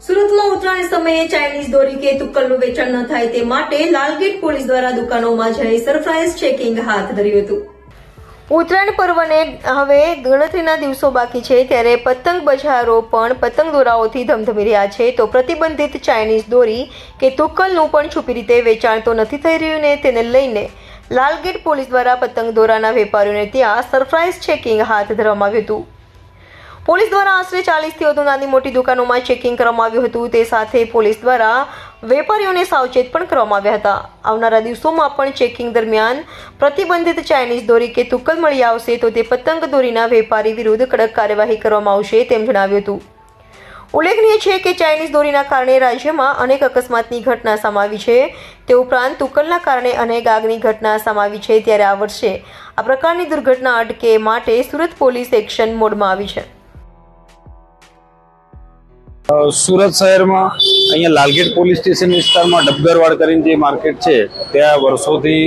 સુરતમાં ઉત્તરાયણ સમયે ચાઇનીઝ દોરી કે તુક્કલનું વેચાણ ન થાય તે માટે લાલગેટ પોલીસ દ્વારા દુકાનોમાં જઈ સરપ્રાઇઝ ચેકિંગ હાથ ધર્યું હતું। ઉત્તરાયણ પર્વને હવે ગણતરીના દિવસો બાકી છે ત્યારે પતંગ બજારો પણ પતંગ દોરાઓથી ધમધમી રહ્યા છે તો પ્રતિબંધિત ચાઇનીઝ દોરી કે તુક્કલનું પણ છુપી રીતે વેચાણ તો નથી થઈ રહ્યું ને તેને લઈને લાલગેટ પોલીસ દ્વારા પતંગ દોરાના વેપારીઓને ત્યાં સરપ્રાઇઝ ચેકિંગ હાથ ધરવામાં આવ્યું હતું। પોલીસ દ્વારા આશરે 40થી વધુ નાની મોટી દુકાનોમાં ચેકિંગ કરવામાં આવ્યું હતું। તે સાથે પોલીસ દ્વારા વેપારીઓને સાવચેત પણ કરવામાં આવ્યા હતા। આવનારા દિવસોમાં પણ ચેકિંગ દરમિયાન પ્રતિબંધિત ચાઇનીઝ દોરી કે તુક્કલ મળી આવશે તો તે પતંગ દોરીના વેપારી વિરુદ્ધ કડક કાર્યવાહી કરવામાં આવશે તેમ જણાવ્યું હતું। ઉલ્લેખનીય છે કે ચાઇનીઝ દોરીના કારણે રાજ્યમાં અનેક અકસ્માતની ઘટના સામે આવી છે તે ઉપરાંત તુક્કલના કારણે અનેક આગની ઘટના સામે આવી છે ત્યારે આ વર્ષે આ પ્રકારની દુર્ઘટના અટકે માટે સુરત પોલીસ એક્શન મોડમાં આવી છે। સુરત શહેરમાં અહીંયા લાલગેટ પોલીસ સ્ટેશન વિસ્તારમાં ડબગરવાડ કરીને જે માર્કેટ છે ત્યાં વર્ષોથી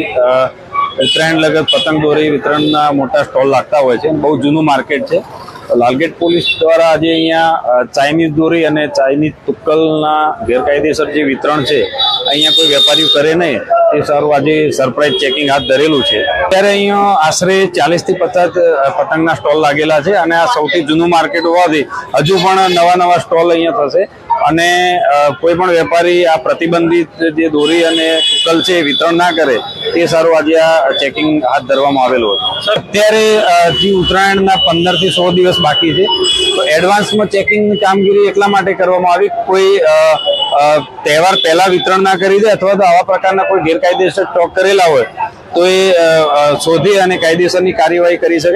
ઉત્તરાયણ લગત પતંગ દોરી વિતરણના મોટા સ્ટોલ લાગતા હોય છે। બહુ જૂનું માર્કેટ છે। લાલગેટ પોલીસ દ્વારા આજે અહીંયા ચાઇનીઝ દોરી અને ચાઇનીઝ તુક્કલના ગેરકાયદેસર જે વિતરણ છે અહીંયા કોઈ વેપારીઓ કરે નહીં તે સારું આજે સરપ્રાઇઝ ચેકિંગ હાથ ધરેલું છે। ત્યારે અહીંયા આશરે 40 થી 50 પતંગના સ્ટોલ લાગેલા છે અને આ સૌથી જૂનું માર્કેટ હોવાથી હજુ પણ નવા સ્ટોલ અહીંયા થશે અને કોઈ પણ વેપારી આ પ્રતિબંધિત જે દોરી અને તુક્કલ છે વિતરણ ના કરે તે સારું આજે આ ચેકિંગ હાથ ધરવામાં આવેલું હતું। અત્યારે જે ઉત્તરાયણના 15 થી 100 દિવસ બાકી છે તો એડવાન્સમાં ચેકિંગની કામગીરી એટલા માટે કરવામાં આવી કોઈ તહેવાર પહેલા વિતરણ ના કરી દે અથવા તો આવા પ્રકારના કોઈ ગેરકાયદેસર સ્ટોક કરેલા હોય તો એ શોધી અને કાયદેસરની કાર્યવાહી કરી શકે।